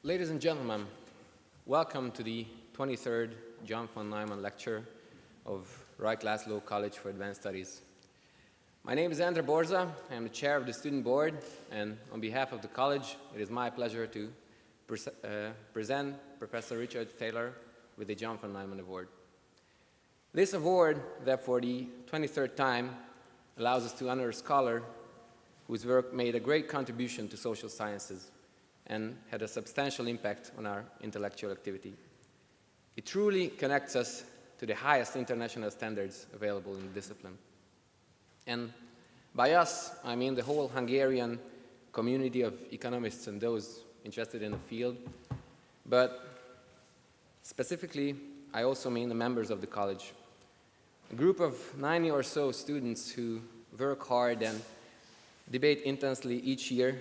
Ladies and gentlemen, welcome to the 23rd John von Neumann lecture of Reich Laszlo College for Advanced Studies. My name is Andrzej Borza. I am the chair of the student board, and on behalf of the college, it is my pleasure to present Professor Richard Thaler with the John von Neumann Award. This award, that for the 23rd time, allows us to honor a scholar whose work made a great contribution to social sciences and had a substantial impact on our intellectual activity. It truly connects us to the highest international standards available in the discipline. And by us, I mean the whole Hungarian community of economists and those interested in the field, but specifically, I also mean the members of the college. A group of 90 or so students who work hard and debate intensely each year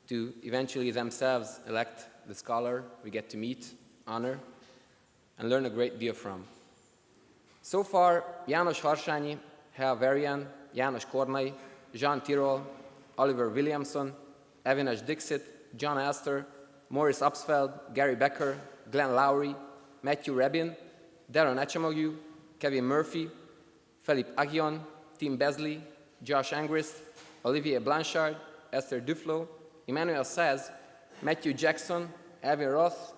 to eventually themselves elect the scholar we get to meet, honor, and learn a great deal from. So far, János Harsányi, Hal Varian, János Kornai, Jean Tirole, Oliver Williamson, Avinash Dixit, John Astor, Maurice Upsfeld, Gary Becker, Glenn Lowry, Matthew Rabin, Darren Echamoglu, Kevin Murphy, Philippe Aguillon, Tim Besley, Josh Angrist, Olivier Blanchard, Esther Duflo, Emmanuel Saez, Matthew Jackson, Alvin Roth,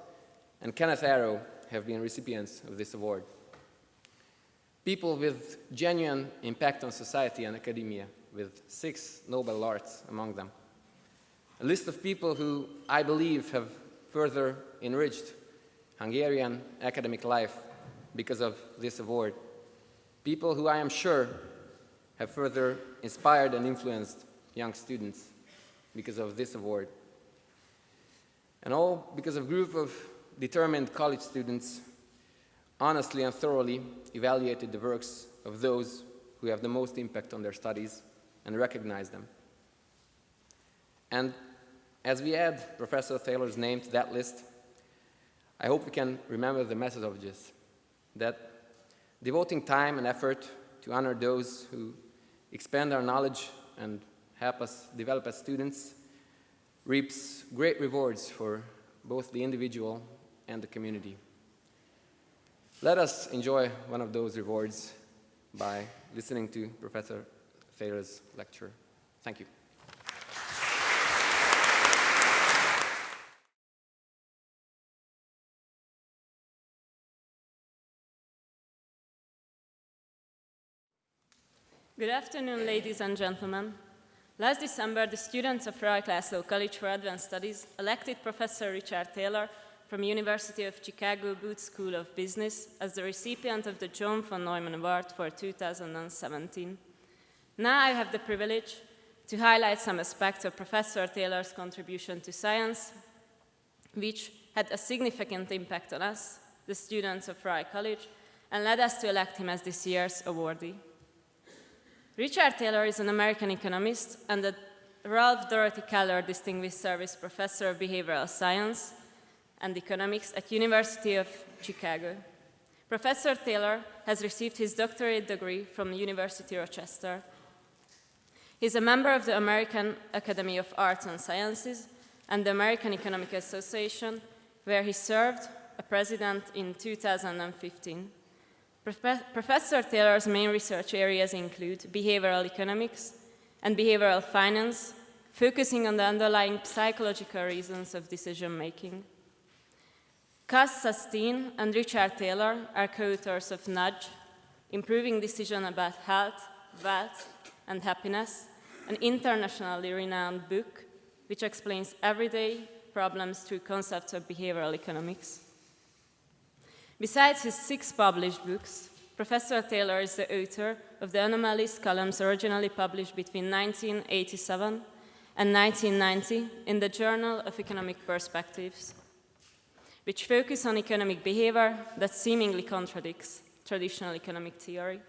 and Kenneth Arrow have been recipients of this award. People with genuine impact on society and academia, with 6 Nobel laureates among them. A list of people who I believe have further enriched Hungarian academic life because of this award. People who I am sure have further inspired and influenced young students because of this award. And all because a group of determined college students honestly and thoroughly evaluated the works of those who have the most impact on their studies and recognized them. And as we add Professor Thaler's name to that list, I hope we can remember the message of this, that devoting time and effort to honor those who expand our knowledge and help us develop as students reaps great rewards for both the individual and the community. Let us enjoy one of those rewards by listening to Professor Thaler's lecture. Thank you. Good afternoon, ladies and gentlemen. Last December, the students of Reich Laszlo College for Advanced Studies elected Professor Richard Thaler from University of Chicago Booth School of Business as the recipient of the John von Neumann Award for 2017. Now I have the privilege to highlight some aspects of Professor Thaler's contribution to science, which had a significant impact on us, the students of Reich College, and led us to elect him as this year's awardee. Richard Thaler is an American economist and the Ralph Dorothy Keller Distinguished Service Professor of Behavioral Science and Economics at University of Chicago. Professor Thaler has received his doctorate degree from University of Rochester. He is a member of the American Academy of Arts and Sciences and the American Economic Association, where he served as president in 2015. Professor Thaler's main research areas include behavioral economics and behavioral finance, focusing on the underlying psychological reasons of decision-making. Cass Susteen and Richard Thaler are co-authors of Nudge, Improving Decision About Health, Wealth, and Happiness, an internationally renowned book which explains everyday problems through concepts of behavioral economics. Besides his 6 published books, Professor Thaler is the author of the Anomalies columns originally published between 1987 and 1990 in the Journal of Economic Perspectives, which focus on economic behavior that seemingly contradicts traditional economic theory.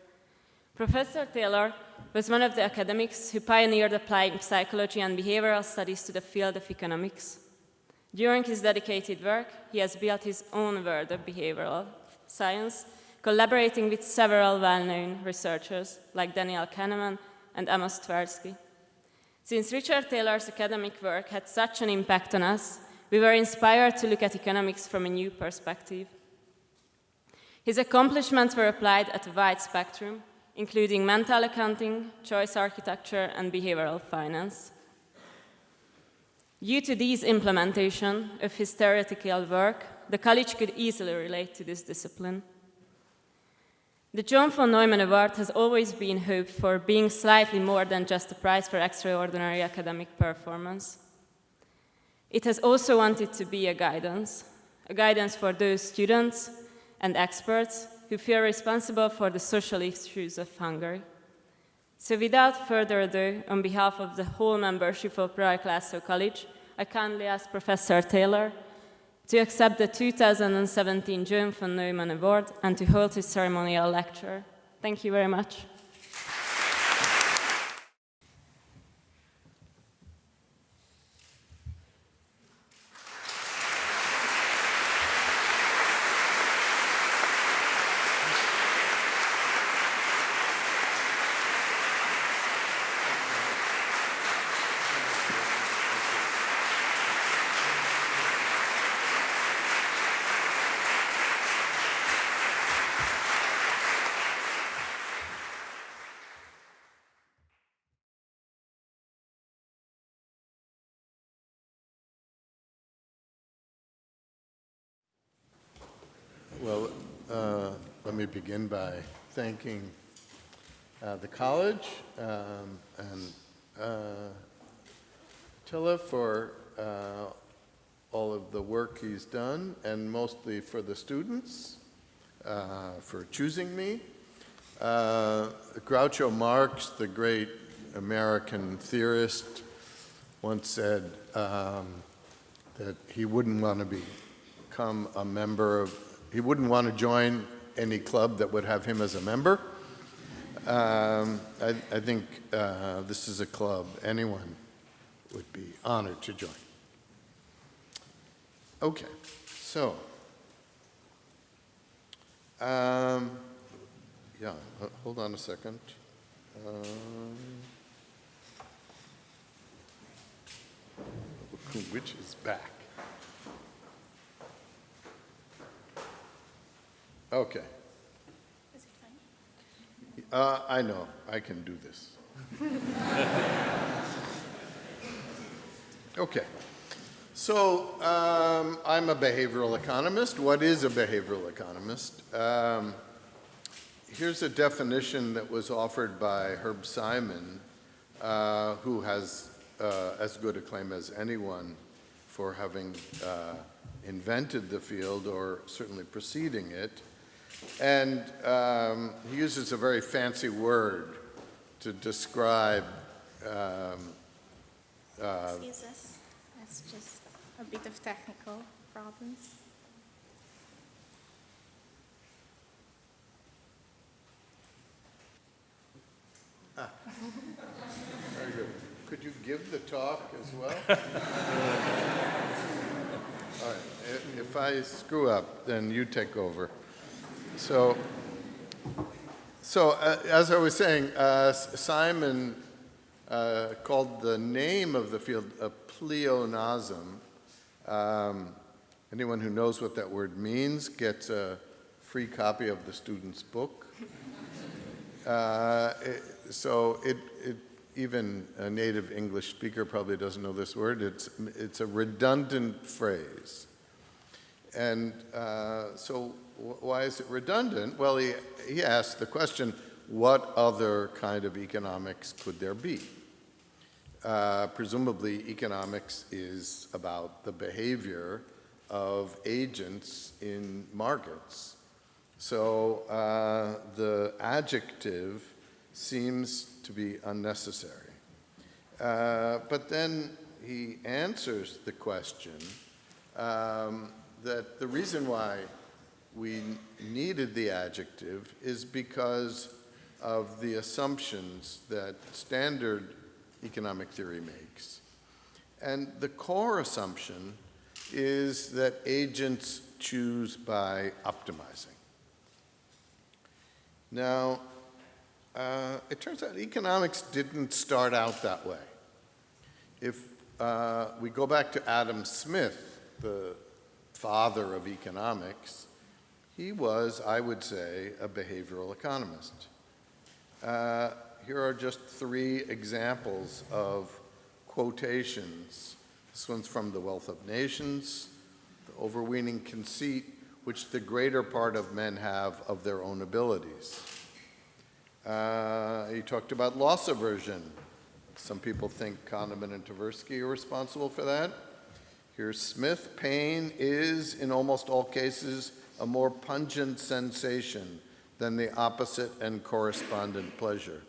Professor Thaler was one of the academics who pioneered applying psychology and behavioral studies to the field of economics. During his dedicated work, he has built his own world of behavioral science, collaborating with several well-known researchers like Daniel Kahneman and Amos Tversky. Since Richard Thaler's academic work had such an impact on us, we were inspired to look at economics from a new perspective. His accomplishments were applied at a wide spectrum, including mental accounting, choice architecture, and behavioral finance. Due to these implementation of his theoretical work, the college could easily relate to this discipline. The John von Neumann Award has always been hoped for being slightly more than just a prize for extraordinary academic performance. It has also wanted to be a guidance for those students and experts who feel responsible for the social issues of Hungary. So without further ado, on behalf of the whole membership of Royal László College, I kindly ask Professor Thaler to accept the 2017 John von Neumann Award and to hold his ceremonial lecture. Thank you very much. Well, let me begin by thanking the college and Attila for all of the work he's done, and mostly for the students for choosing me. Groucho Marx, the great American theorist, once said that he wouldn't want to become a member of, he wouldn't want to join any club that would have him as a member. I think this is a club anyone would be honored to join. Okay, so, yeah, hold on a second. Which is back? Okay. Is it funny? I know, I can do this. Okay. So, I'm a behavioral economist. What is a behavioral economist? Here's a definition that was offered by Herb Simon, who has as good a claim as anyone for having invented the field, or certainly preceding it. And he uses a very fancy word to describe Excuse us, that's just a bit of technical problems. Very good. Could you give the talk as well? All right. If I screw up, then you take over. So as I was saying, Simon called the name of the field a pleonasm. Anyone who knows what that word means gets a free copy of the student's book. Even a native English speaker probably doesn't know this word. It's a redundant phrase. And so why is it redundant? Well, he asked the question, what other kind of economics could there be? Presumably, economics is about the behavior of agents in markets. So the adjective seems to be unnecessary. But then he answers the question that the reason why we needed the adjective is because of the assumptions that standard economic theory makes. And the core assumption is that agents choose by optimizing. Now, it turns out economics didn't start out that way. If we go back to Adam Smith, the father of economics, he was, I would say, a behavioral economist. Here are just 3 examples of quotations. This one's from The Wealth of Nations, the overweening conceit which the greater part of men have of their own abilities. He talked about loss aversion. Some people think Kahneman and Tversky are responsible for that. Here's Smith: pain is, in almost all cases, a more pungent sensation than the opposite and correspondent pleasure.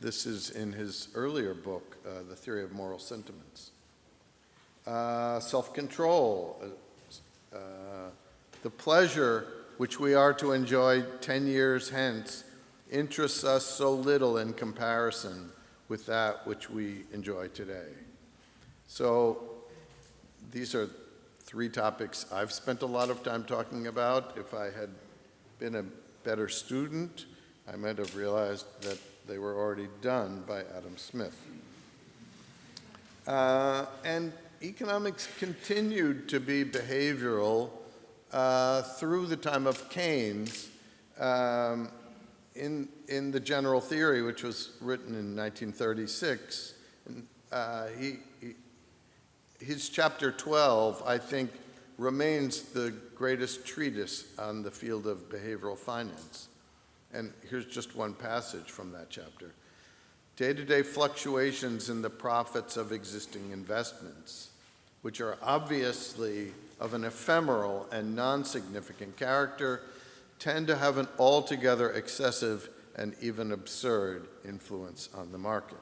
This is in his earlier book, The Theory of Moral Sentiments. Self-control. The pleasure which we are to enjoy 10 years hence interests us so little in comparison with that which we enjoy today. So these are 3 topics I've spent a lot of time talking about. If I had been a better student, I might have realized that they were already done by Adam Smith. And economics continued to be behavioral through the time of Keynes. In the General Theory, which was written in 1936, his chapter 12, I think, remains the greatest treatise on the field of behavioral finance. And here's just one passage from that chapter. Day-to-day fluctuations in the profits of existing investments, which are obviously of an ephemeral and non-significant character, tend to have an altogether excessive and even absurd influence on the market.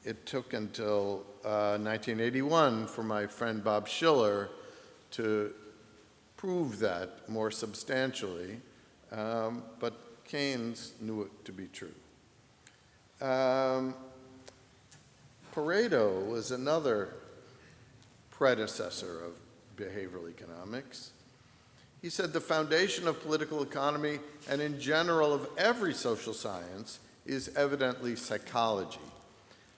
It took until 1981 for my friend Bob Schiller to prove that more substantially, but Keynes knew it to be true. Pareto was another predecessor of behavioral economics. He said the foundation of political economy and in general of every social science is evidently psychology.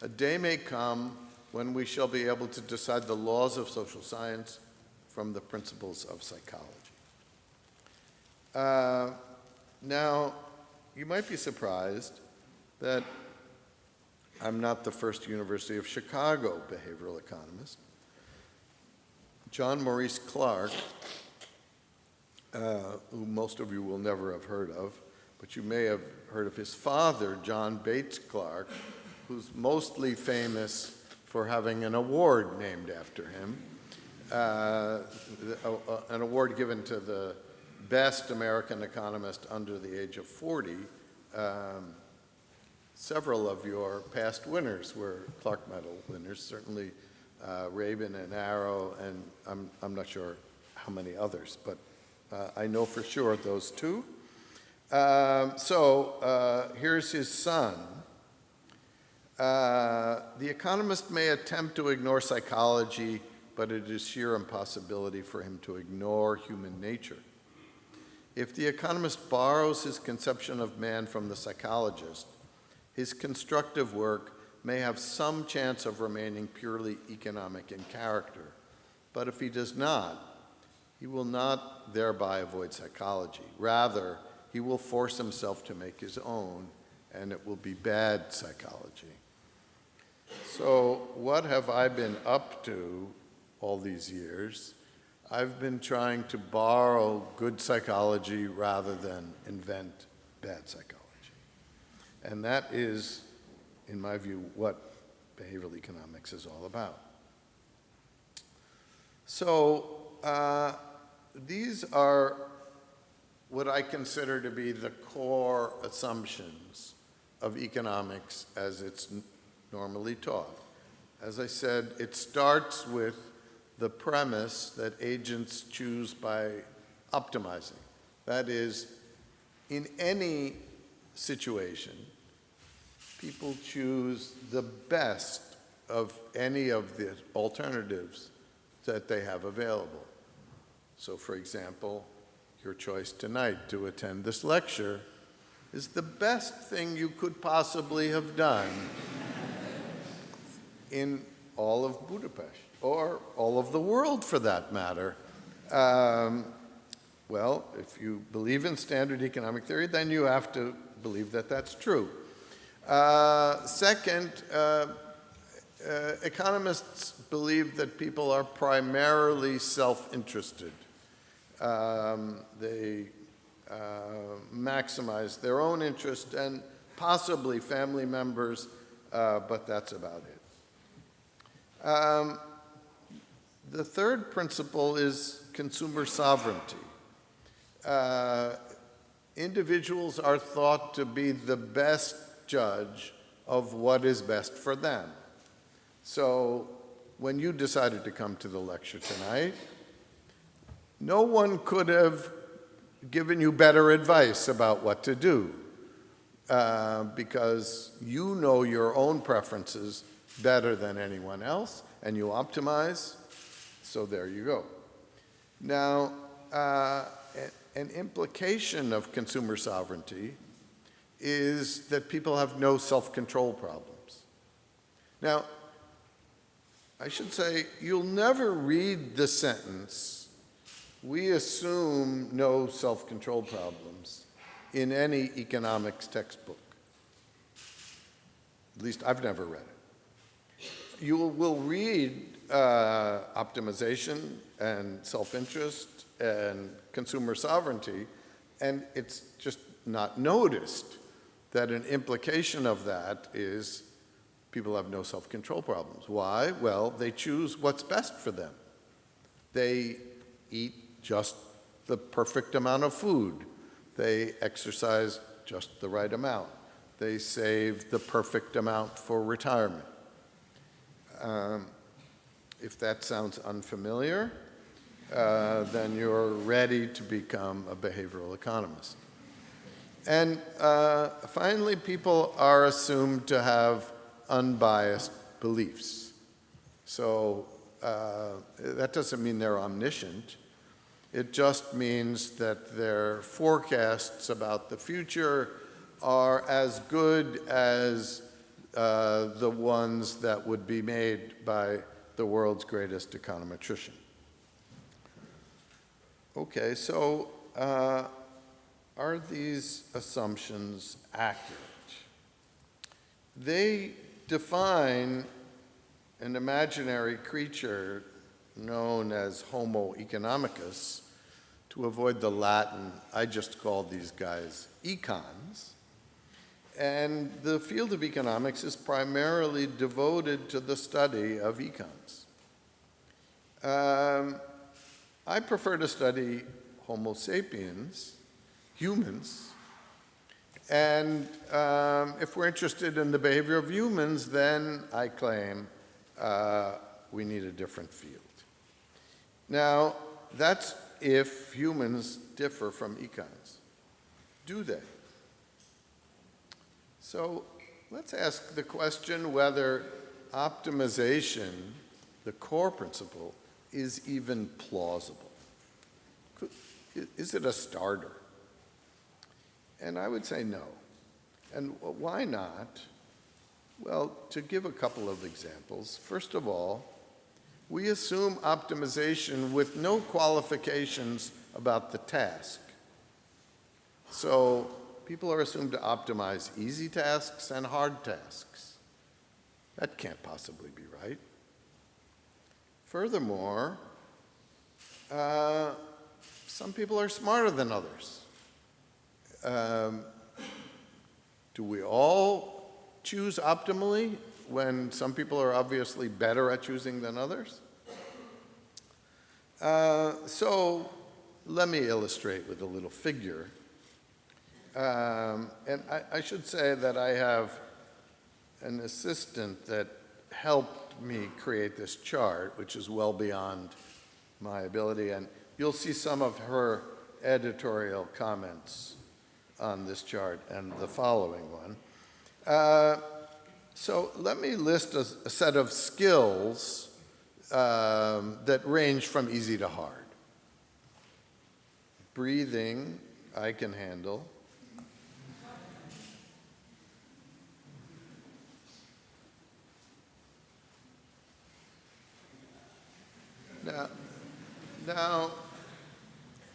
A day may come when we shall be able to decide the laws of social science from the principles of psychology. Now, you might be surprised that I'm not the first University of Chicago behavioral economist. John Maurice Clark, who most of you will never have heard of, but you may have heard of his father, John Bates Clark, who's mostly famous for having an award named after him, an award given to the best American economist under the age of 40. Several of your past winners were Clark Medal winners, certainly Rabin and Arrow, and I'm not sure how many others, but I know for sure those 2. Here's his son. The economist may attempt to ignore psychology, but it is sheer impossibility for him to ignore human nature. If the economist borrows his conception of man from the psychologist, his constructive work may have some chance of remaining purely economic in character. But if he does not, he will not thereby avoid psychology. Rather, he will force himself to make his own, and it will be bad psychology. So what have I been up to all these years? I've been trying to borrow good psychology rather than invent bad psychology. And that is, in my view, what behavioral economics is all about. So these are what I consider to be the core assumptions of economics as it's normally taught. As I said, it starts with the premise that agents choose by optimizing. That is, in any situation, people choose the best of any of the alternatives that they have available. So, for example, your choice tonight to attend this lecture is the best thing you could possibly have done in all of Budapest, or all of the world for that matter. Well, if you believe in standard economic theory, then you have to believe that that's true. Second, economists believe that people are primarily self-interested. They maximize their own interest and possibly family members, but that's about it. The third principle is consumer sovereignty. Individuals are thought to be the best judge of what is best for them. So when you decided to come to the lecture tonight, no one could have given you better advice about what to do because you know your own preferences better than anyone else, and you optimize, so there you go. Now, an implication of consumer sovereignty is that people have no self-control problems. Now, I should say, you'll never read the sentence, "We assume no self-control problems," in any economics textbook. At least I've never read it. You will read optimization and self-interest and consumer sovereignty, and it's just not noticed that an implication of that is people have no self-control problems. Why? Well, they choose what's best for them. They eat just the perfect amount of food. They exercise just the right amount. They save the perfect amount for retirement. If that sounds unfamiliar, then you're ready to become a behavioral economist. And finally, people are assumed to have unbiased beliefs. So that doesn't mean they're omniscient. It just means that their forecasts about the future are as good as the ones that would be made by the world's greatest econometrician. Okay, so are these assumptions accurate? They define an imaginary creature known as Homo economicus. To avoid the Latin, I just call these guys econs. And the field of economics is primarily devoted to the study of econs. I prefer to study Homo sapiens, humans, and if we're interested in the behavior of humans, then I claim we need a different field. Now, that's if humans differ from econs. Do they? So let's ask the question whether optimization, the core principle, is even plausible. Is it a starter? And I would say no. And why not? Well, to give a couple of examples, first of all, we assume optimization with no qualifications about the task. So people are assumed to optimize easy tasks and hard tasks. That can't possibly be right. Furthermore, some people are smarter than others. Do we all choose optimally when some people are obviously better at choosing than others? So let me illustrate with a little figure. And I should say that I have an assistant that helped me create this chart, which is well beyond my ability. And you'll see some of her editorial comments on this chart and the following one. So let me list a set of skills that range from easy to hard. Breathing, I can handle. Now,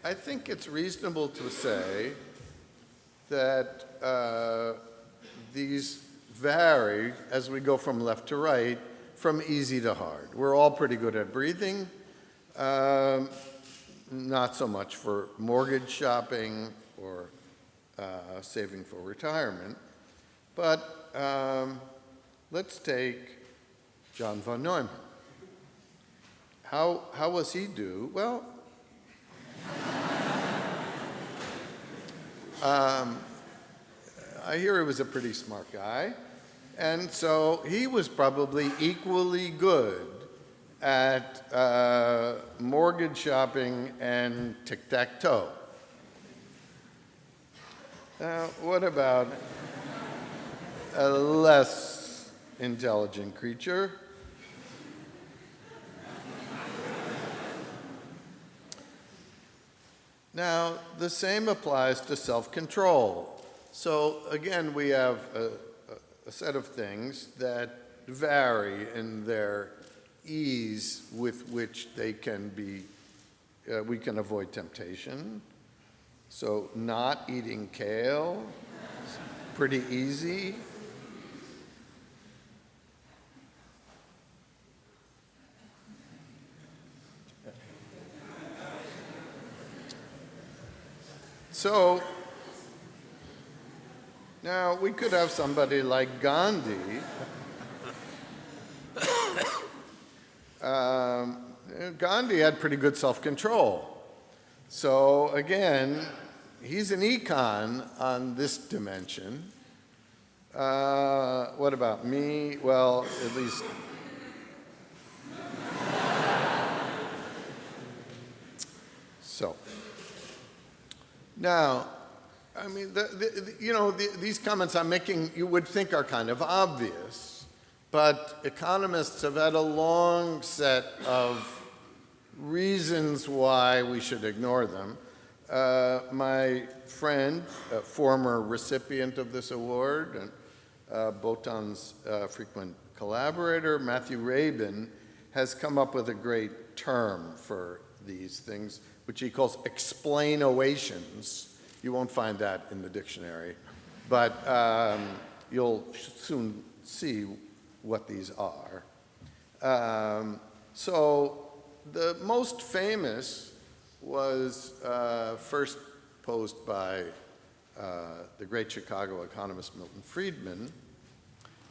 I think it's reasonable to say that these vary as we go from left to right, from easy to hard. We're all pretty good at breathing, not so much for mortgage shopping or saving for retirement. But let's take John von Neumann. How was he do? Well, I hear he was a pretty smart guy, and so he was probably equally good at mortgage shopping and tic-tac-toe. Now, what about a less intelligent creature? Now, the same applies to self-control. So again, we have a set of things that vary in their ease with which they can be, we can avoid temptation. So not eating kale is pretty easy. So now we could have somebody like Gandhi. Gandhi had pretty good self-control. So again, he's an econ on this dimension. What about me? Well, at least. So. Now, I mean, these comments I'm making, you would think are kind of obvious, but economists have had a long set of reasons why we should ignore them. My friend, a former recipient of this award, and Botan's frequent collaborator, Matthew Rabin, has come up with a great term for these things, which he calls explainoations. You won't find that in the dictionary, but you'll soon see what these are. So the most famous was first posed by the great Chicago economist Milton Friedman,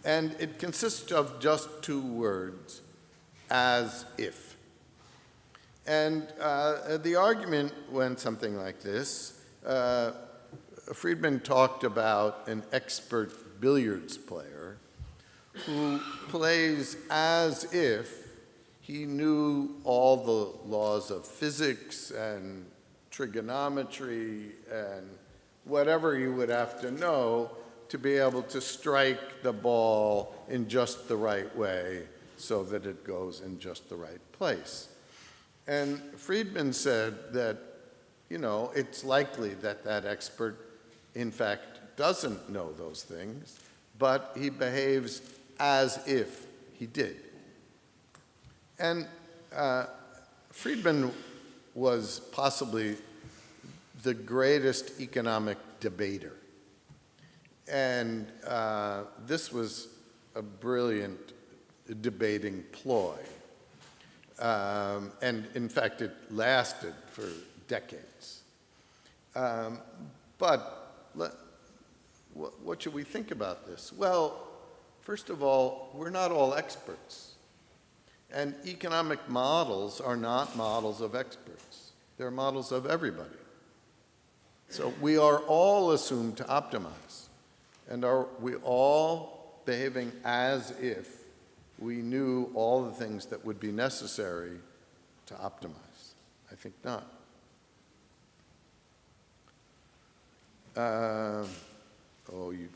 and it consists of just two words, as if. And the argument went something like this. Friedman talked about an expert billiards player who plays as if he knew all the laws of physics and trigonometry and whatever you would have to know to be able to strike the ball in just the right way so that it goes in just the right place. And Friedman said that, it's likely that that expert, in fact, doesn't know those things, but he behaves as if he did. And Friedman was possibly the greatest economic debater. And this was a brilliant debating ploy. And in fact, it lasted for decades. But what should we think about this? Well, first of all, we're not all experts. And economic models are not models of experts. They're models of everybody. So we are all assumed to optimize. And are we all behaving as if we knew all the things that would be necessary to optimize? I think not. You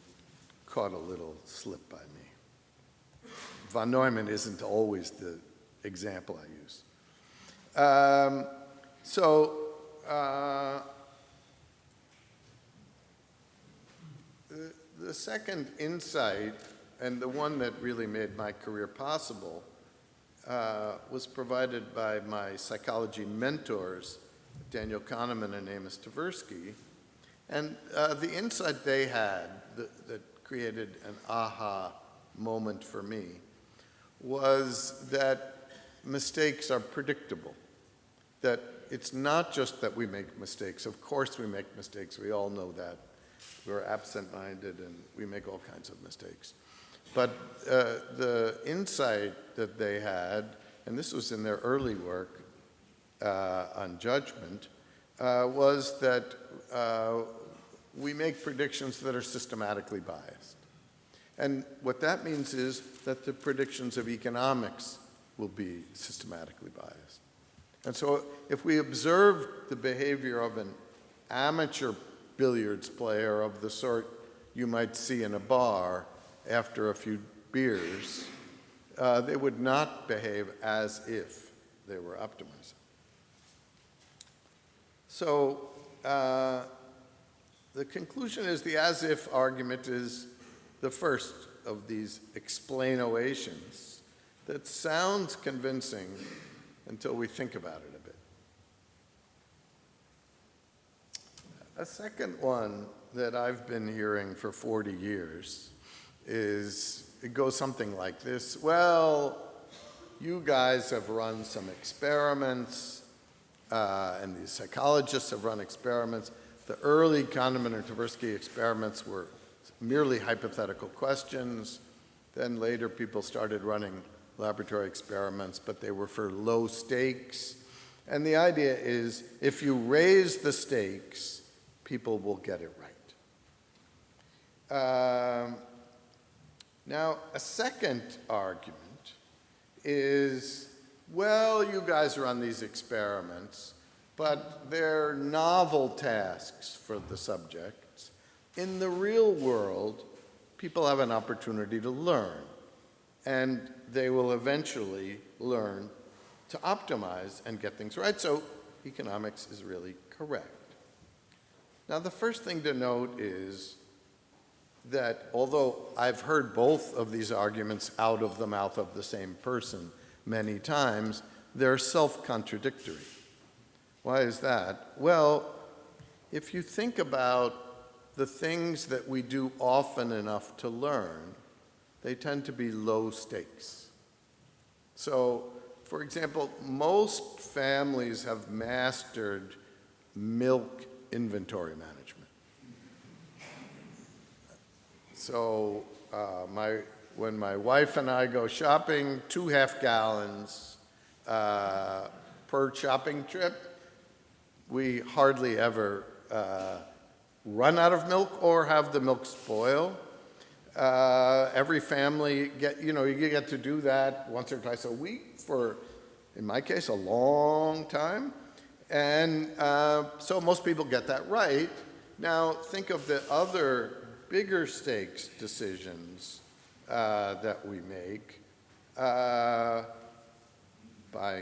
caught a little slip by me. Von Neumann isn't always the example I use. The second insight, and the one that really made my career possible, was provided by my psychology mentors, Daniel Kahneman and Amos Tversky. And the insight they had that created an aha moment for me was that mistakes are predictable, that it's not just that we make mistakes. Of course we make mistakes, we all know that. We're absent-minded and we make all kinds of mistakes. But the insight that they had, and this was in their early work on judgment, was that we make predictions that are systematically biased. And what that means is that the predictions of economics will be systematically biased. And so if we observe the behavior of an amateur billiards player of the sort you might see in a bar after a few beers, they would not behave as if they were optimizing. So the conclusion is the as-if argument is the first of these explainoations that sounds convincing until we think about it a bit. A second one that I've been hearing for 40 years is, it goes something like this: well, you guys have run some experiments, and these psychologists have run experiments. The early Kahneman and Tversky experiments were merely hypothetical questions. Then later people started running laboratory experiments, but they were for low stakes. And the idea is, if you raise the stakes, people will get it right. Now, a second argument is, well, you guys run these experiments, but they're novel tasks for the subjects. In the real world, people have an opportunity to learn, and they will eventually learn to optimize and get things right. So economics is really correct. Now, the first thing to note is that although I've heard both of these arguments out of the mouth of the same person many times, they're self-contradictory. Why is that? Well, if you think about the things that we do often enough to learn, they tend to be low stakes. So, for example, most families have mastered milk inventory management. So when my wife and I go shopping, 2 half-gallons per shopping trip, we hardly ever run out of milk or have the milk spoil. Every family you get to do that once or twice a week for, in my case, a long time. And so most people get that right. Now think of the other bigger stakes decisions that we make. Buying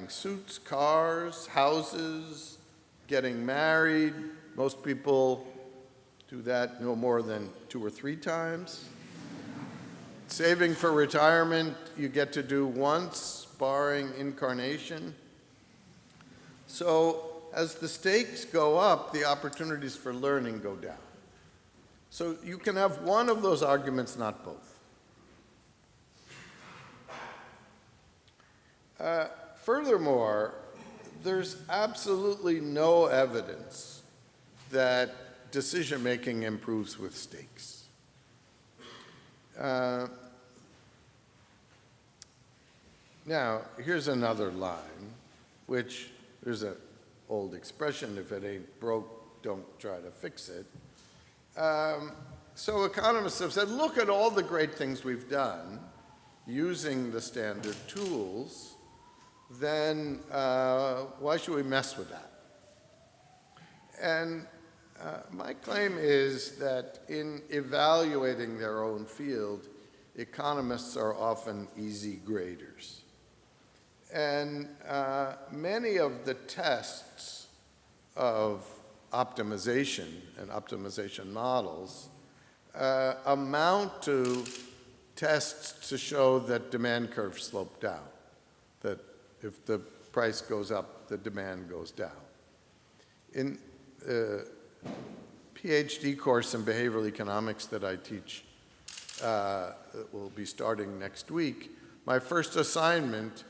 suits, cars, houses, getting married. Most people do that no more than 2 or 3 times. Saving for retirement, you get to do once, barring incarnation. So as the stakes go up, the opportunities for learning go down. So you can have one of those arguments, not both. Furthermore, there's absolutely no evidence that decision-making improves with stakes. Now, here's another line, which there's an old expression, if it ain't broke, don't try to fix it. So economists have said, look at all the great things we've done using the standard tools, then why should we mess with that? And my claim is that in evaluating their own field, economists are often easy graders. And many of the tests of optimization and optimization models amount to tests to show that demand curves slope down, that If the price goes up, the demand goes down. In a PhD course in behavioral economics that I teach, that will be starting next week, my first assignment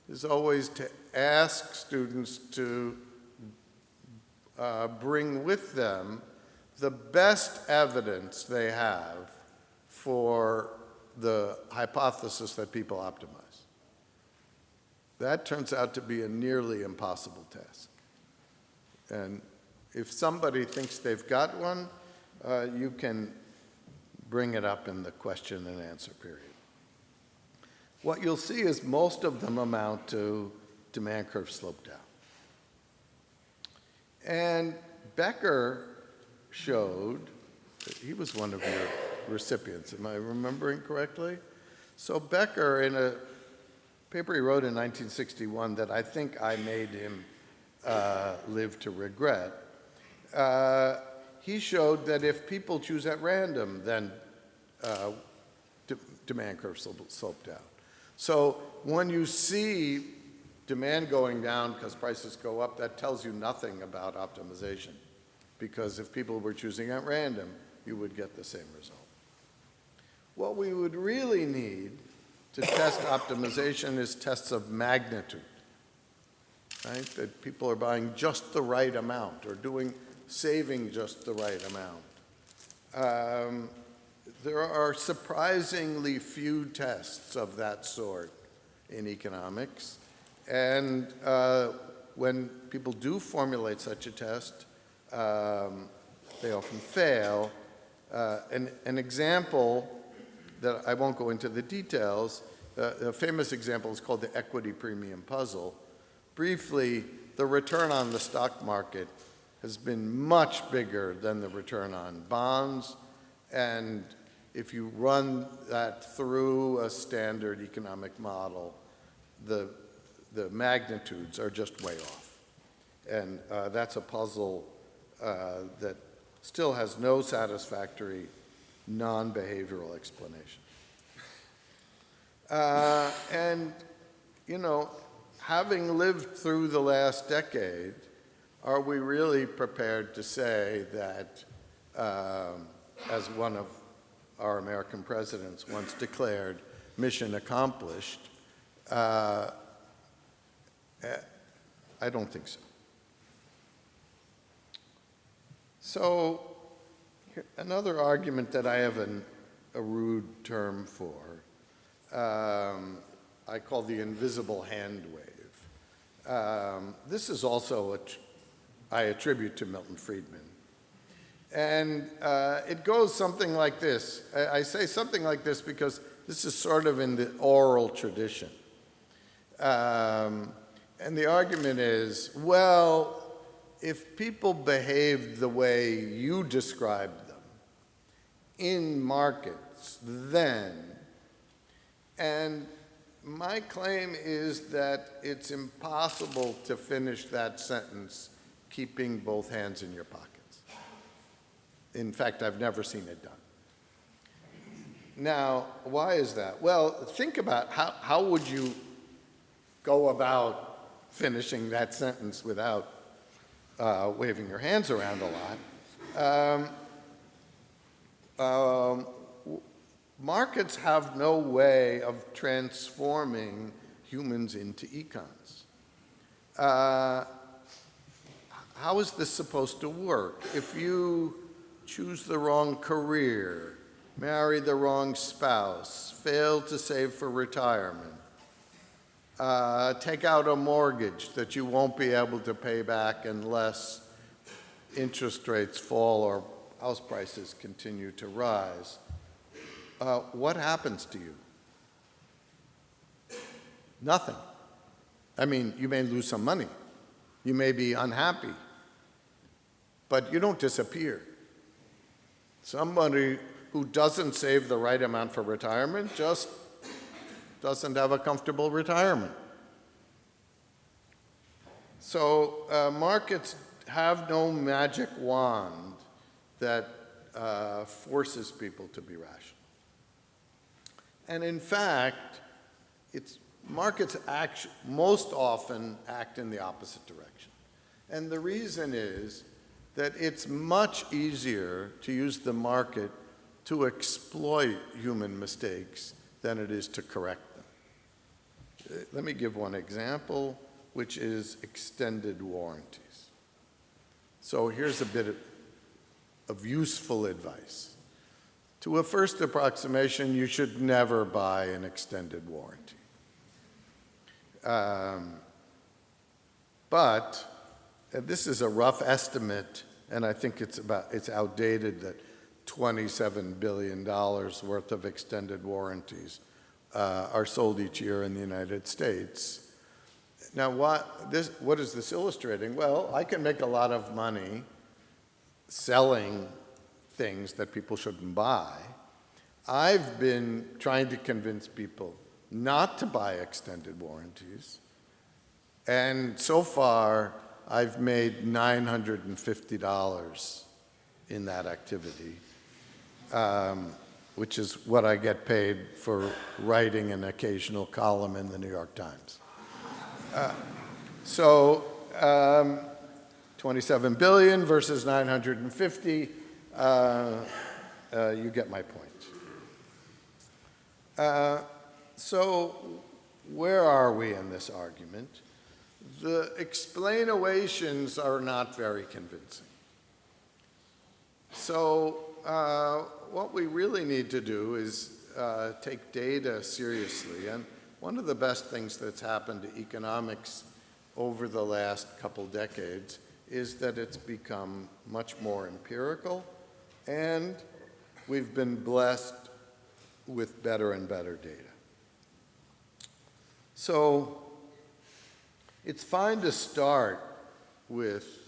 is always to ask students to bring with them the best evidence they have for the hypothesis that people optimize. That turns out to be a nearly impossible task. And if somebody thinks they've got one, you can bring it up in the question and answer period. What you'll see is most of them amount to demand curve slope down. And Becker showed, he was one of your recipients, am I remembering correctly? So Becker, in a paper he wrote in 1961 that I think I made him live to regret, he showed that if people choose at random, then demand curve slope down. So when you see demand going down because prices go up, that tells you nothing about optimization. Because if people were choosing at random, you would get the same result. What we would really need to test optimization is tests of magnitude, right? That people are buying just the right amount or saving just the right amount. There are surprisingly few tests of that sort in economics. And when people do formulate such a test, they often fail. An example that I won't go into the details, a famous example is called the equity premium puzzle. Briefly, the return on the stock market has been much bigger than the return on bonds, and if you run that through a standard economic model, the magnitudes are just way off. And that's a puzzle that still has no satisfactory non-behavioral explanation. And, you know, having lived through the last decade, are we really prepared to say that, as one of our American presidents once declared, mission accomplished? I don't think so. So another argument that I have a rude term for, I call the invisible hand wave. This is also I attribute to Milton Friedman. And it goes something like this. I say something like this because this is sort of in the oral tradition. And the argument is, well, if people behaved the way you described them in markets, then, and my claim is that it's impossible to finish that sentence keeping both hands in your pockets. In fact, I've never seen it done. Now, why is that? Well, think about how would you go about finishing that sentence without waving your hands around a lot. Markets have no way of transforming humans into econs. How is this supposed to work? If you choose the wrong career, marry the wrong spouse, fail to save for retirement, take out a mortgage that you won't be able to pay back unless interest rates fall or house prices continue to rise, what happens to you? Nothing. I mean, you may lose some money. You may be unhappy. But you don't disappear. Somebody who doesn't save the right amount for retirement just doesn't have a comfortable retirement. So markets have no magic wand that forces people to be rational. And in fact, it's markets most often act in the opposite direction. And the reason is that it's much easier to use the market to exploit human mistakes than it is to correct them. Let me give one example, which is extended warranties. So here's a bit of useful advice. To a first approximation, you should never buy an extended warranty. But this is a rough estimate, and I think it's outdated, that $27 billion worth of extended warranties are sold each year in the United States. Now, what is this illustrating? Well, I can make a lot of money selling things that people shouldn't buy. I've been trying to convince people not to buy extended warranties, and so far, I've made $950 in that activity, which is what I get paid for writing an occasional column in the New York Times. So 27 billion versus 950, you get my point. So where are we in this argument? The explainations are not very convincing. So what we really need to do is take data seriously. And one of the best things that's happened to economics over the last couple decades is that it's become much more empirical, and we've been blessed with better and better data. So it's fine to start with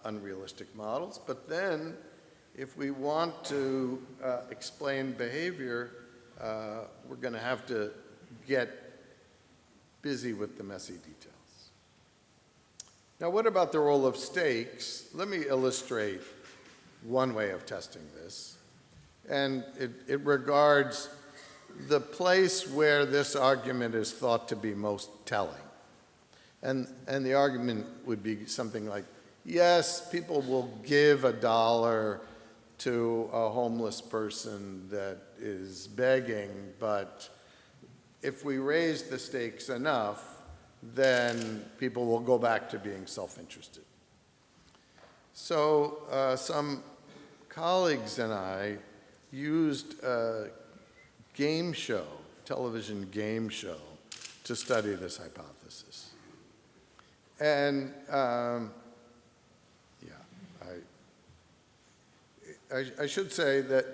unrealistic models, but then if we want to explain behavior, we're going to have to get busy with the messy details. Now, what about the role of stakes? Let me illustrate one way of testing this. And it regards the place where this argument is thought to be most telling. And the argument would be something like, yes, people will give $1 to a homeless person that is begging, but if we raise the stakes enough, then people will go back to being self-interested. So some colleagues and I used a game show, television game show, to study this hypothesis. And I should say that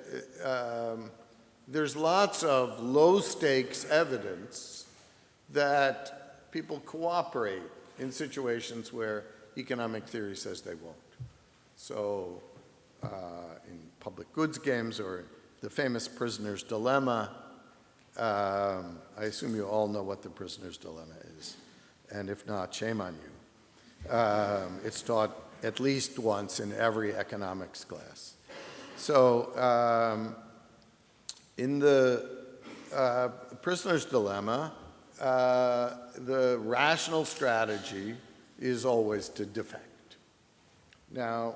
there's lots of low-stakes evidence that people cooperate in situations where economic theory says they won't. So in public goods games or the famous prisoner's dilemma, I assume you all know what the prisoner's dilemma is. And if not, shame on you. It's taught at least once in every economics class. So in the prisoner's dilemma, the rational strategy is always to defect. Now,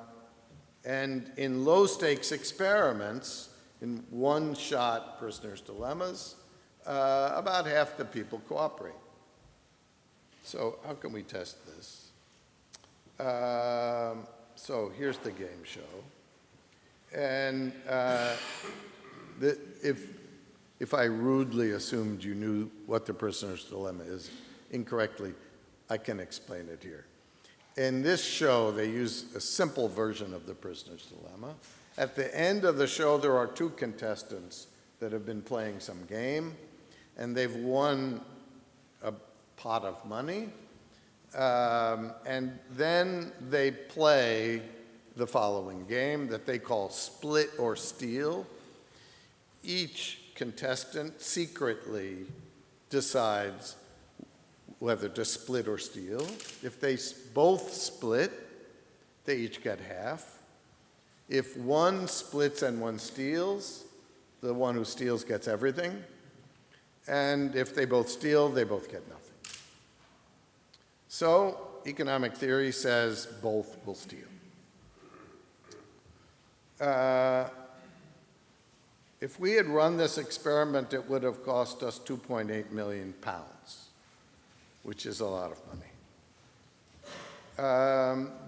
and in low-stakes experiments, in one-shot prisoner's dilemmas, about half the people cooperate. So how can we test this? So here's the game show. And if I rudely assumed you knew what the prisoner's dilemma is incorrectly, I can explain it here. In this show, they use a simple version of the prisoner's dilemma. At the end of the show, there are two contestants that have been playing some game, and they've won a pot of money, and then they play the following game that they call split or steal. Each contestant secretly decides whether to split or steal. If they both split, they each get half. If one splits and one steals, the one who steals gets everything. And if they both steal, they both get nothing. So economic theory says both will steal. If we had run this experiment, it would have cost us 2.8 million pounds, which is a lot of money.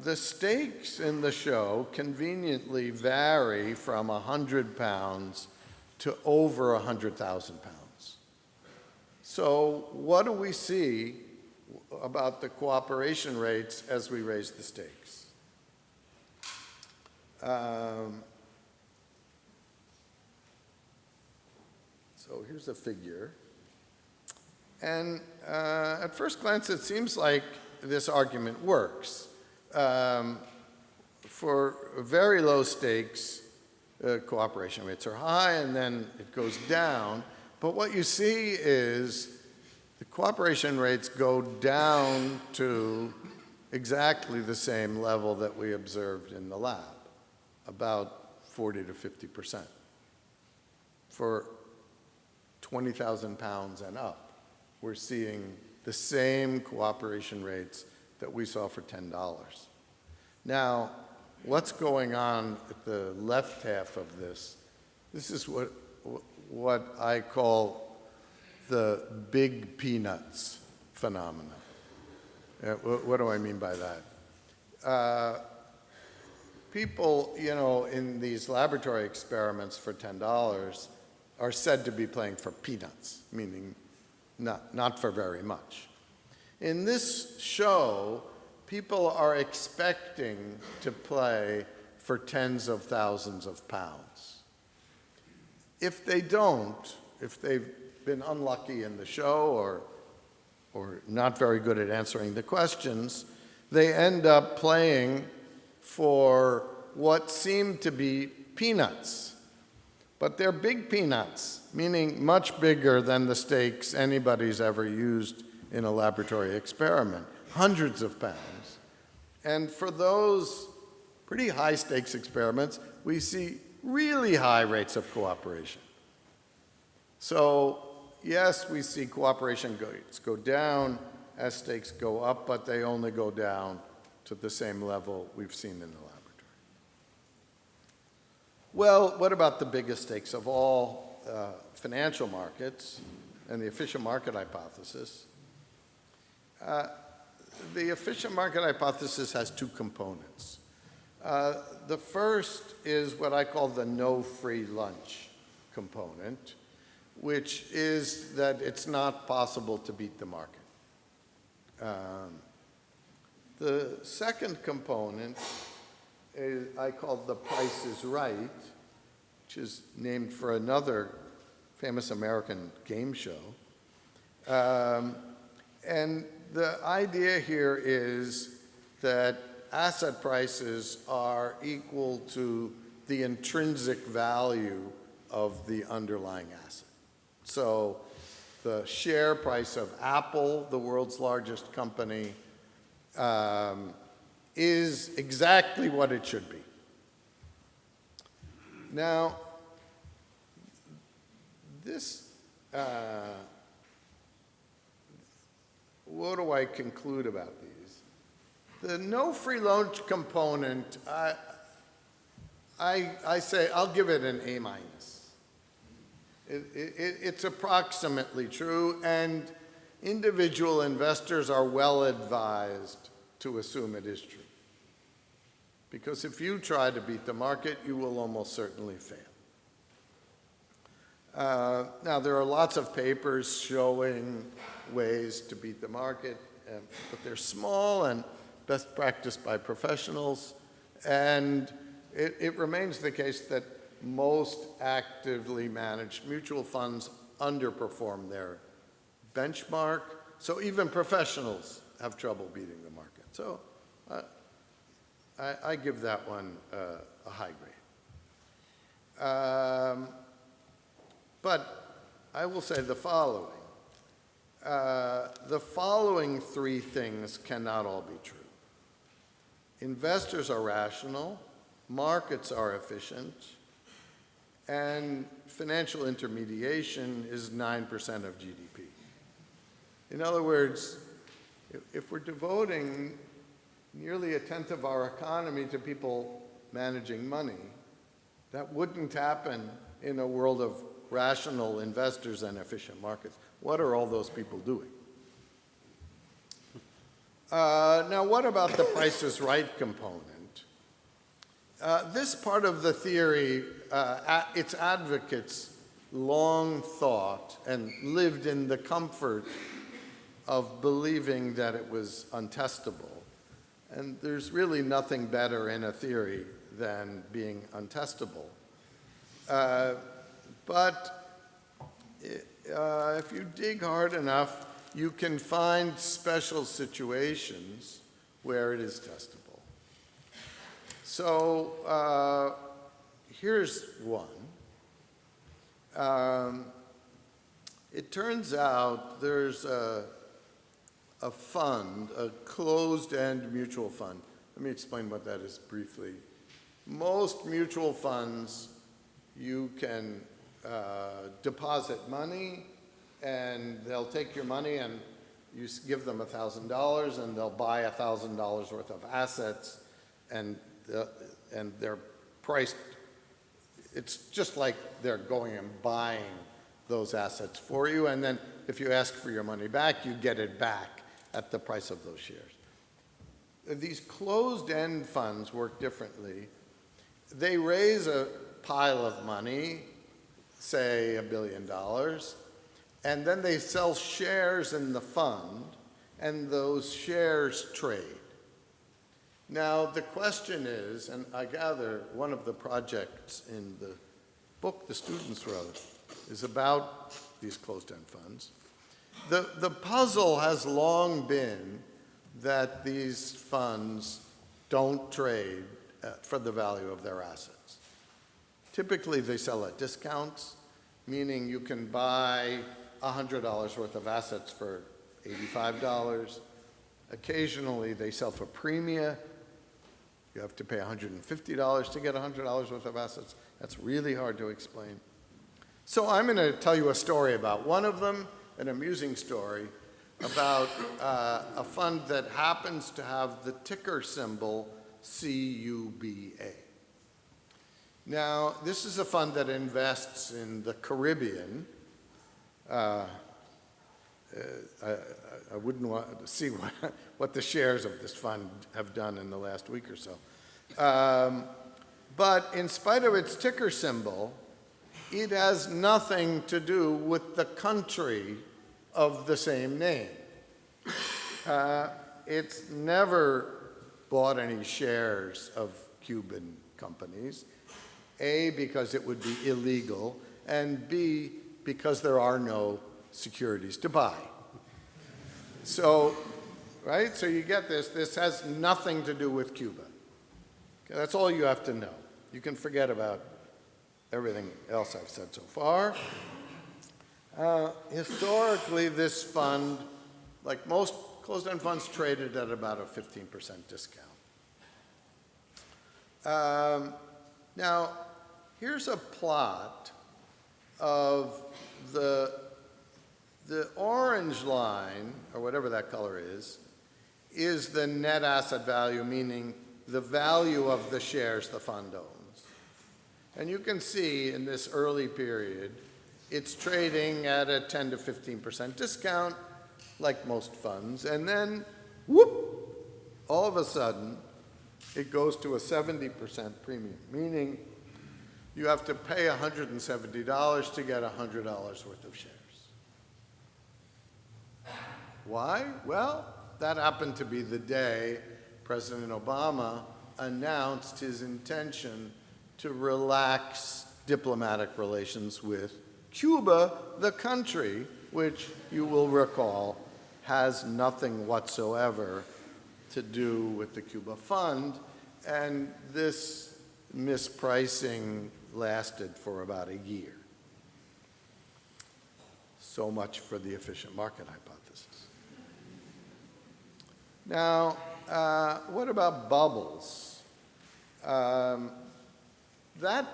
The stakes in the show conveniently vary from 100 pounds to over 100,000 pounds. So what do we see about the cooperation rates as we raise the stakes? So here's a figure. And at first glance, it seems like this argument works. For very low stakes, cooperation rates are high, and then it goes down. But what you see is the cooperation rates go down to exactly the same level that we observed in the lab, about 40 to 50%. For 20,000 pounds and up, we're seeing the same cooperation rates that we saw for $10. Now, what's going on at the left half of this? This is what I call the big peanuts phenomenon. What do I mean by that? People, in these laboratory experiments for $10 are said to be playing for peanuts, meaning not for very much. In this show, people are expecting to play for tens of thousands of pounds. If they don't, if they've been unlucky in the show or not very good at answering the questions, they end up playing for what seem to be peanuts. But they're big peanuts, meaning much bigger than the stakes anybody's ever used in a laboratory experiment, hundreds of pounds. And for those pretty high stakes experiments, we see really high rates of cooperation. So yes, we see cooperation rates go down as stakes go up, but they only go down to the same level we've seen in the laboratory. Well, what about the biggest stakes of all, financial markets and the efficient market hypothesis? The efficient market hypothesis has two components. The first is what I call the no free lunch component, which is that it's not possible to beat the market. The second component is I call the Price is Right, which is named for another famous American game show. And the idea here is that asset prices are equal to the intrinsic value of the underlying asset. So the share price of Apple, the world's largest company, is exactly what it should be. Now, this, what do I conclude about these? The no free lunch component, I say I'll give it an A-. It's approximately true, and individual investors are well advised to assume it is true. Because if you try to beat the market, you will almost certainly fail. Now, there are lots of papers showing ways to beat the market, but they're small and best practiced by professionals. And it remains the case that most actively managed mutual funds underperform their benchmark. So even professionals have trouble beating the market. So I give that one a high grade. But I will say the following. The following three things cannot all be true. Investors are rational, markets are efficient, and financial intermediation is 9% of GDP. In other words, if we're devoting nearly a tenth of our economy to people managing money, that wouldn't happen in a world of rational investors and efficient markets. What are all those people doing? Now, what about the Price is Right component? This part of the theory, its advocates long thought and lived in the comfort of believing that it was untestable. And there's really nothing better in a theory than being untestable. But if you dig hard enough, you can find special situations where it is testable. So here's one. It turns out there's a fund, a closed-end mutual fund. Let me explain what that is briefly. Most mutual funds, you can deposit money, and they'll take your money and you give them $1,000, and they'll buy $1,000 worth of assets, and they're priced. It's just like they're going and buying those assets for you, and then if you ask for your money back, you get it back at the price of those shares. These closed-end funds work differently. They raise a pile of money, say $1 billion, and then they sell shares in the fund, and those shares trade. Now, the question is, and I gather one of the projects in the book the students wrote is about these closed-end funds. The puzzle has long been that these funds don't trade for the value of their assets. Typically, they sell at discounts, meaning you can buy $100 worth of assets for $85. Occasionally, they sell for premia. You have to pay $150 to get $100 worth of assets. That's really hard to explain. So I'm going to tell you a story about one of them, an amusing story about a fund that happens to have the ticker symbol CUBA. Now, this is a fund that invests in the Caribbean. I wouldn't want to see what the shares of this fund have done in the last week or so. But in spite of its ticker symbol, it has nothing to do with the country of the same name. It's never bought any shares of Cuban companies, A, because it would be illegal, and B, because there are no securities to buy. So, right, so you get this. This has nothing to do with Cuba. Okay, that's all you have to know. You can forget about everything else I've said so far. Historically, this fund, like most closed-end funds, traded at about a 15% discount. Now, here's a plot of the orange line, or whatever that color is the net asset value, meaning the value of the shares the fund owns. And you can see in this early period, it's trading at a 10 to 15% discount, like most funds, and then, whoop, all of a sudden, it goes to a 70% premium, meaning you have to pay $170 to get $100 worth of shares. Why? Well, that happened to be the day President Obama announced his intention to relax diplomatic relations with Cuba, the country, which you will recall has nothing whatsoever to do with the Cuba Fund, and this mispricing lasted for about a year. So much for the efficient market hypothesis. Now, what about bubbles? That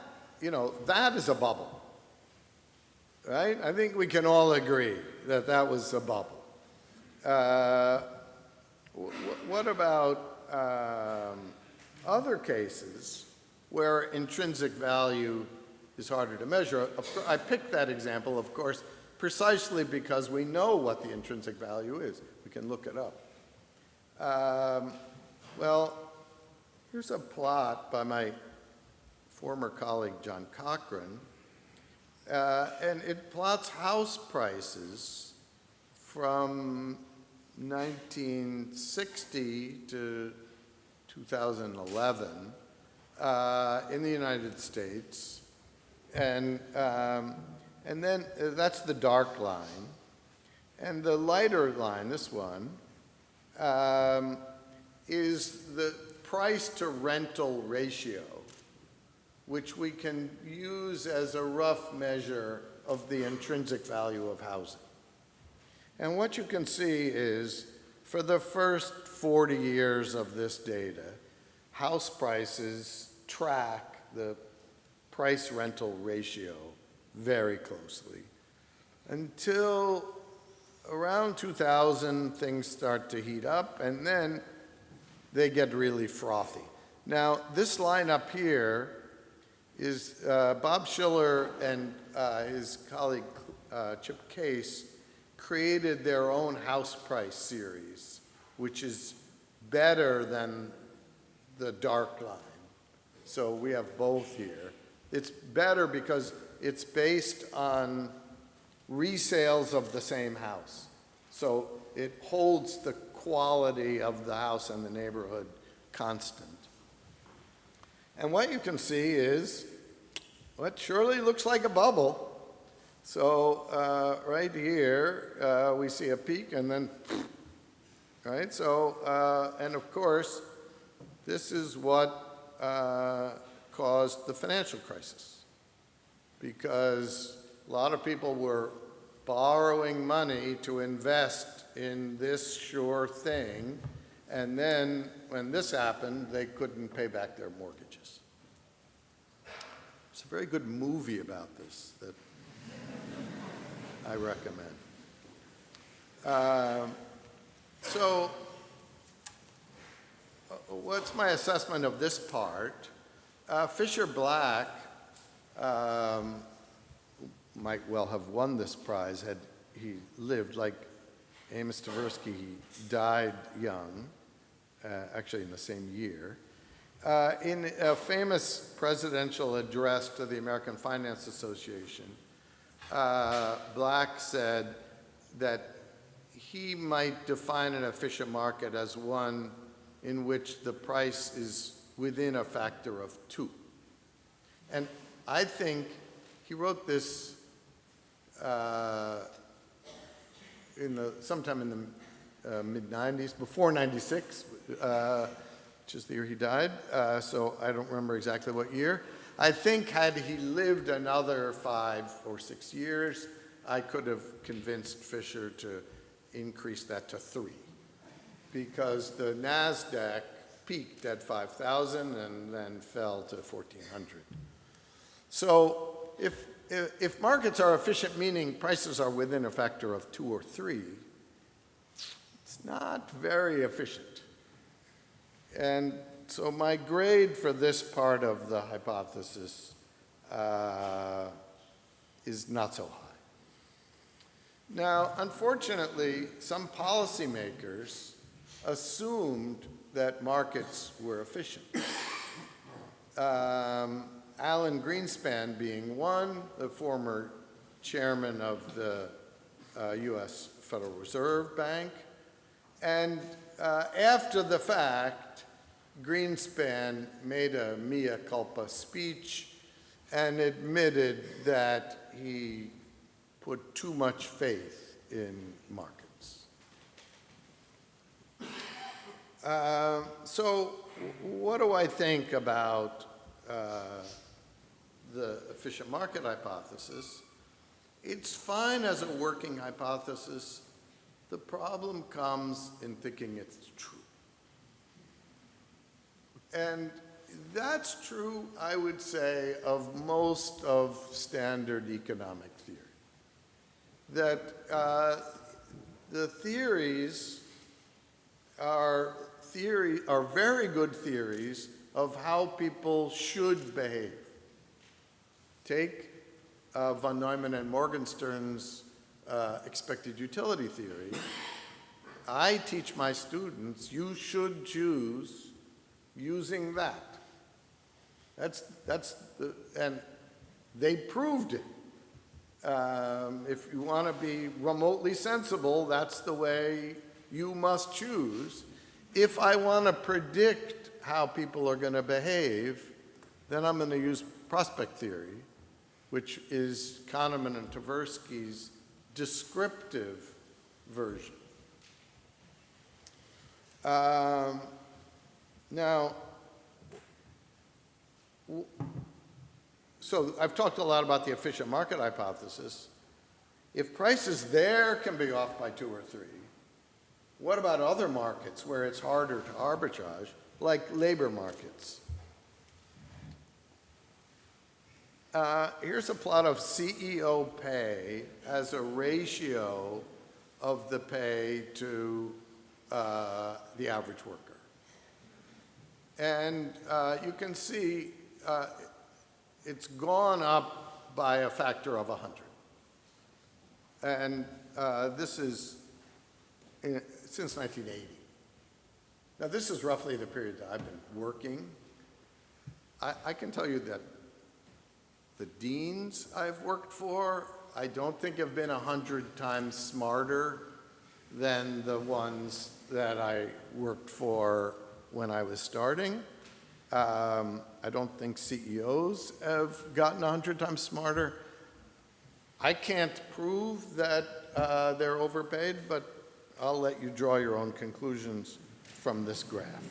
you know, that is a bubble, right? I think we can all agree that that was a bubble. What about other cases where intrinsic value is harder to measure? I picked that example, of course, precisely because we know what the intrinsic value is. We can look it up. Well, here's a plot by my former colleague, John Cochran, and it plots house prices from 1960 to 2011 in the United States. And then that's the dark line. And the lighter line, this one, is the price to rental ratio, which we can use as a rough measure of the intrinsic value of housing. And what you can see is, for the first 40 years of this data, house prices track the price-rental ratio very closely. Until around 2000, things start to heat up, and then they get really frothy. Now, this line up here is Bob Schiller and his colleague Chip Case created their own house price series, which is better than the dark line. So we have both here. It's better because it's based on resales of the same house. So it holds the quality of the house and the neighborhood constant. And what you can see is what surely looks like a bubble. So right here, we see a peak and then, right? So, and of course, this is what caused the financial crisis, because a lot of people were borrowing money to invest in this sure thing, and then when this happened, they couldn't pay back their mortgages. It's a very good movie about this that I recommend. So what's my assessment of this part? Fisher Black might well have won this prize had he lived. Like Amos Tversky, he died young, actually in the same year. In a famous presidential address to the American Finance Association, Black said that he might define an efficient market as one in which the price is within a factor of 2. And I think he wrote this sometime in the mid-90s, before 96, which is the year he died, so I don't remember exactly what year. I think had he lived another 5 or 6 years, I could have convinced Fisher to increase that to 3, because the NASDAQ peaked at 5,000 and then fell to 1,400. So if markets are efficient, meaning prices are within a factor of 2 or 3, it's not very efficient. And so my grade for this part of the hypothesis is not so high. Now, unfortunately, some policymakers assumed that markets were efficient. Alan Greenspan being one, the former chairman of the US Federal Reserve Bank. And after the fact, Greenspan made a mea culpa speech and admitted that he put too much faith in markets. So what do I think about the efficient market hypothesis? It's fine as a working hypothesis. The problem comes in thinking it's true. And That's true, I would say, of most of standard economic theory. That the theories are very good theories of how people should behave. Take von Neumann and Morgenstern's expected utility theory. I teach my students, you should choose using that. And they proved it. If you want to be remotely sensible, that's the way you must choose. If I want to predict how people are going to behave, then I'm going to use prospect theory, which is Kahneman and Tversky's descriptive version. So I've talked a lot about the efficient market hypothesis. If prices there can be off by 2 or 3, what about other markets where it's harder to arbitrage, like labor markets? Here's a plot of CEO pay as a ratio of the pay to the average worker. And you can see it's gone up by a factor of 100. And this is since 1980. Now, this is roughly the period that I've been working. I can tell you that the deans I've worked for, I don't think have been 100 times smarter than the ones that I worked for when I was starting. I don't think CEOs have gotten 100 times smarter. I can't prove that they're overpaid, but I'll let you draw your own conclusions from this graph.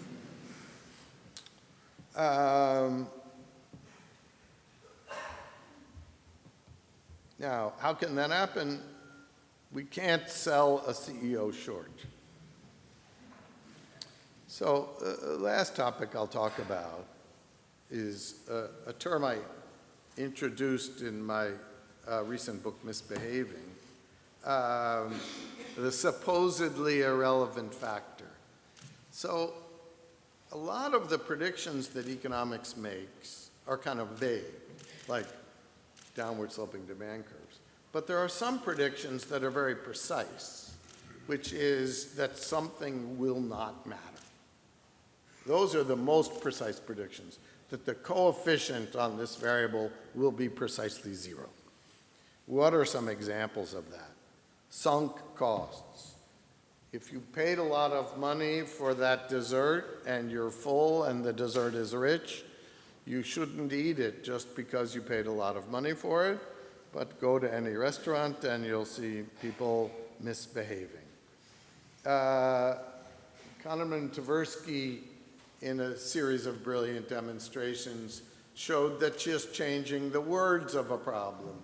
Now, how can that happen? We can't sell a CEO short. So last topic I'll talk about is a term I introduced in my recent book, Misbehaving, the supposedly irrelevant factor. So a lot of the predictions that economics makes are kind of vague, like downward sloping demand curves. But there are some predictions that are very precise, which is that something will not matter. Those are the most precise predictions, that the coefficient on this variable will be precisely 0. What are some examples of that? Sunk costs. If you paid a lot of money for that dessert and you're full and the dessert is rich, you shouldn't eat it just because you paid a lot of money for it, but go to any restaurant and you'll see people misbehaving. Kahneman and Tversky, in a series of brilliant demonstrations, showed that just changing the words of a problem,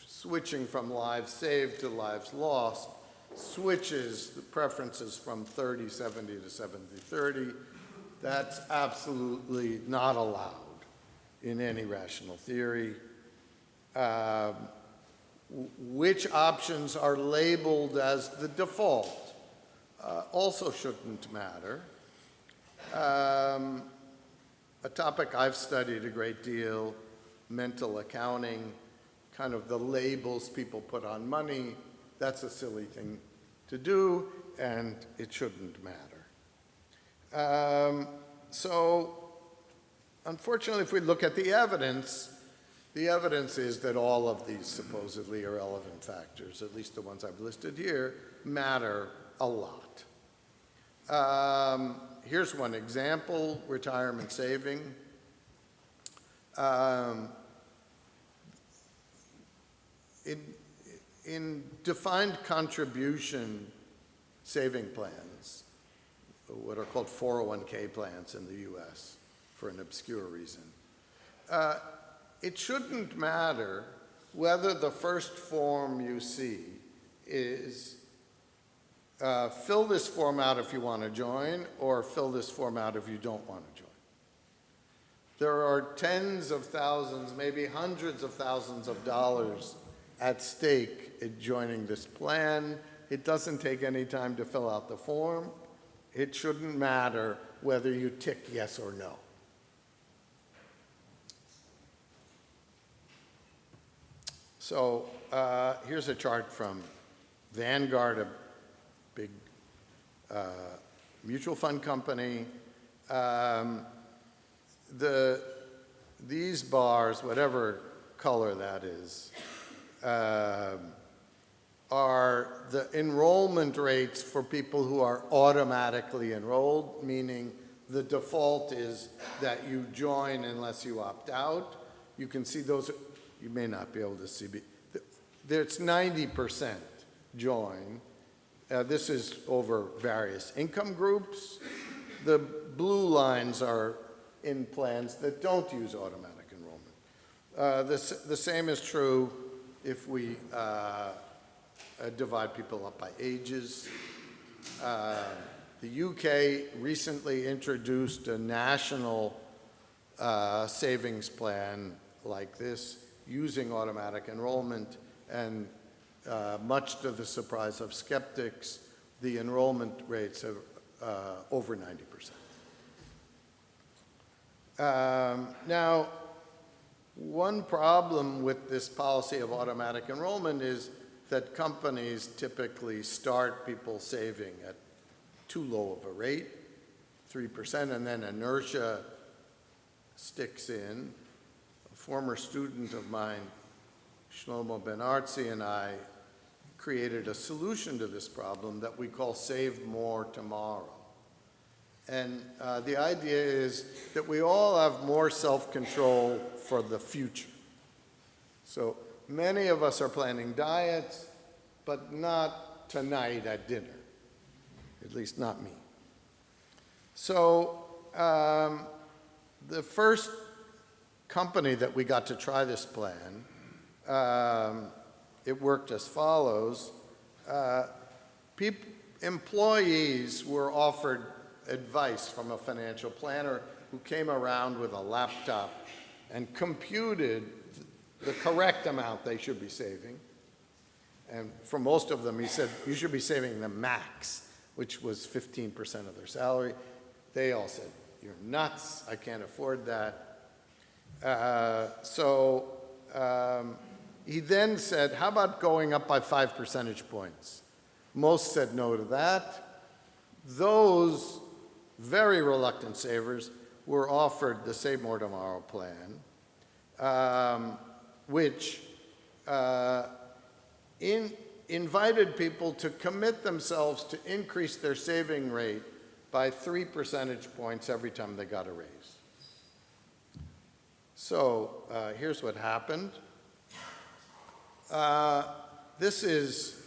switching from lives saved to lives lost, switches the preferences from 30-70 to 70-30. That's absolutely not allowed in any rational theory. Which options are labeled as the default also shouldn't matter. A topic I've studied a great deal, mental accounting, kind of the labels people put on money. That's a silly thing to do, and it shouldn't matter. So, unfortunately, if we look at the evidence is that all of these supposedly irrelevant factors, at least the ones I've listed here, matter a lot. Here's one example, retirement saving. In defined contribution saving plans, what are called 401k plans in the US for an obscure reason, it shouldn't matter whether the first form you see is fill this form out if you want to join, or fill this form out if you don't want to join. There are tens of thousands, maybe hundreds of thousands of dollars at stake in joining this plan. It doesn't take any time to fill out the form. It shouldn't matter whether you tick yes or no. So here's a chart from Vanguard, a big mutual fund company. These bars, whatever color that is, are the enrollment rates for people who are automatically enrolled, meaning the default is that you join unless you opt out. You can see those, you may not be able to see, but it's 90% join. This is over various income groups. The blue lines are in plans that don't use automatic enrollment. The same is true if we divide people up by ages. The UK recently introduced a national savings plan like this using automatic enrollment, and much to the surprise of skeptics, the enrollment rates are over 90%. Now, one problem with this policy of automatic enrollment is that companies typically start people saving at too low of a rate, 3%, and then inertia sticks in. A former student of mine, Shlomo Ben-Artzi, and I created a solution to this problem that we call Save More Tomorrow. And the idea is that we all have more self-control for the future. So many of us are planning diets, but not tonight at dinner, at least not me. So the first company that we got to try this plan, it worked as follows. Employees were offered advice from a financial planner who came around with a laptop and computed the correct amount they should be saving. And for most of them, he said, you should be saving the max, which was 15% of their salary. They all said, you're nuts, I can't afford that. He then said, how about going up by 5 percentage points? Most said no to that. Those very reluctant savers were offered the Save More Tomorrow plan, which invited people to commit themselves to increase their saving rate by 3 percentage points every time they got a raise. So here's what happened. This is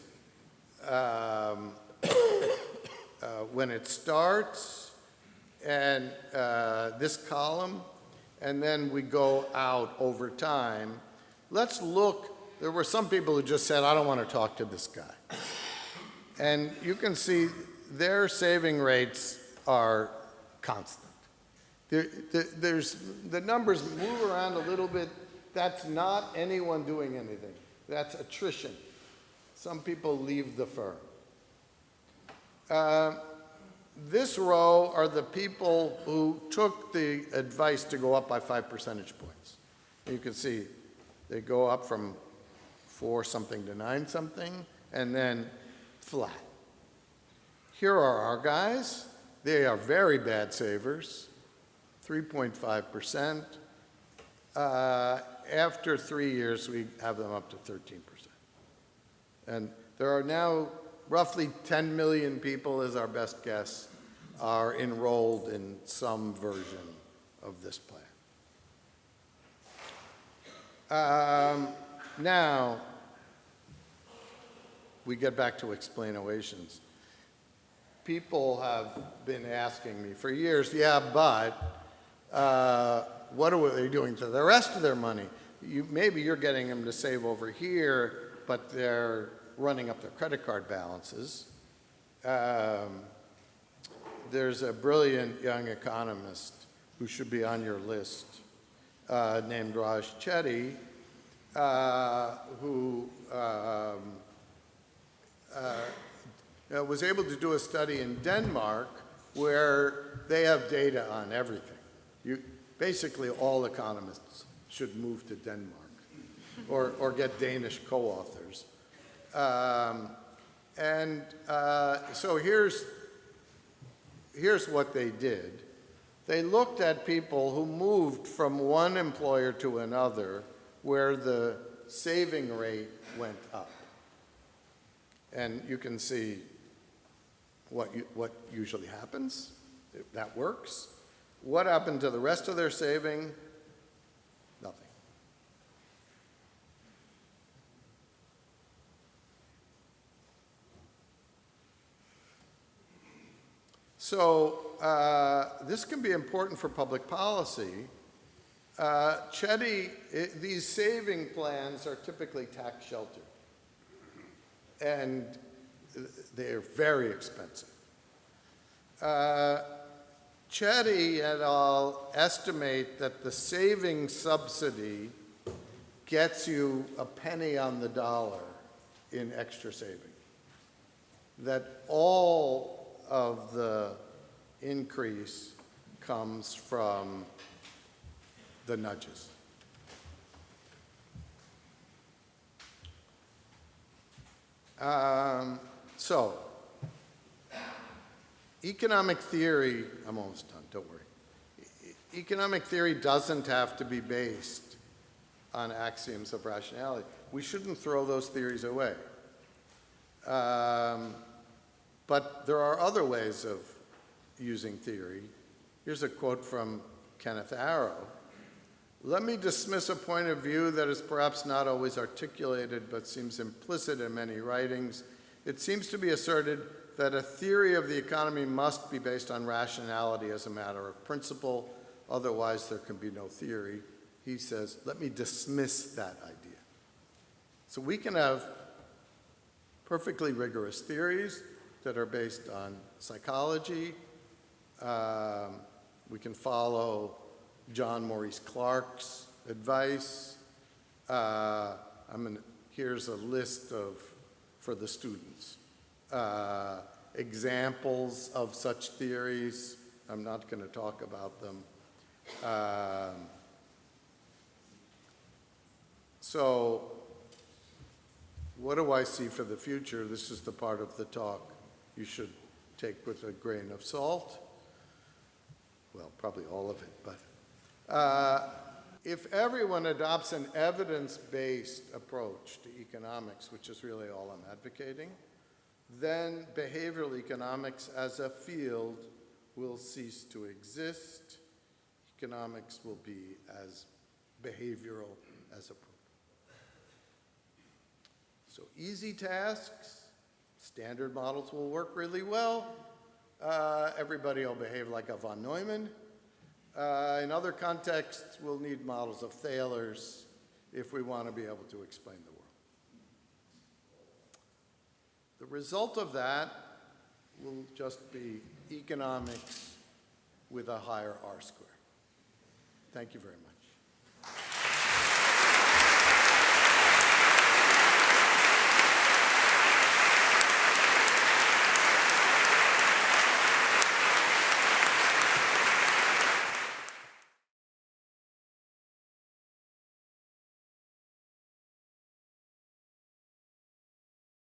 when it starts, and this column, and then we go out over time. Let's look. There were some people who just said, I don't want to talk to this guy. And you can see their saving rates are constant. The numbers move around a little bit. That's not anyone doing anything. That's attrition. Some people leave the firm. This row are the people who took the advice to go up by 5 percentage points. You can see they go up from 4 something to 9 something, and then flat. Here are our guys. They are very bad savers, 3.5%. After 3 years, we have them up to 13%. And there are now roughly 10 million people, is our best guess, are enrolled in some version of this plan. Now, we get back to explanations. People have been asking me for years, yeah, but what are they doing to the rest of their money? Maybe you're getting them to save over here, but they're running up their credit card balances. There's a brilliant young economist who should be on your list, named Raj Chetty, who was able to do a study in Denmark where they have data on everything. Basically, all economists should move to Denmark or get Danish co-authors. So here's what they did. They looked at people who moved from one employer to another where the saving rate went up. And you can see what usually happens. That works. What happened to the rest of their saving? Nothing. So this can be important for public policy. These saving plans are typically tax sheltered, and they're very expensive. Chetty et al. Estimate that the saving subsidy gets you a penny on the dollar in extra saving. That all of the increase comes from the nudges. So, economic theory, I'm almost done, don't worry. Economic theory doesn't have to be based on axioms of rationality. We shouldn't throw those theories away. But there are other ways of using theory. Here's a quote from Kenneth Arrow. "Let me dismiss a point of view that is perhaps not always articulated but seems implicit in many writings. It seems to be asserted that a theory of the economy must be based on rationality as a matter of principle, otherwise there can be no theory." He says, let me dismiss that idea. So we can have perfectly rigorous theories that are based on psychology. We can follow John Maurice Clark's advice. Here's a list for the students. Examples of such theories. I'm not going to talk about them. So what do I see for the future? This is the part of the talk you should take with a grain of salt. Well, probably all of it, but if everyone adopts an evidence-based approach to economics, which is really all I'm advocating, then behavioral economics as a field will cease to exist. Economics will be as behavioral as appropriate. So easy tasks, standard models will work really well. Everybody will behave like a von Neumann. In other contexts, we'll need models of Thaler's if we want to be able to explain the world. The result of that will just be economics with a higher R square. Thank you very much.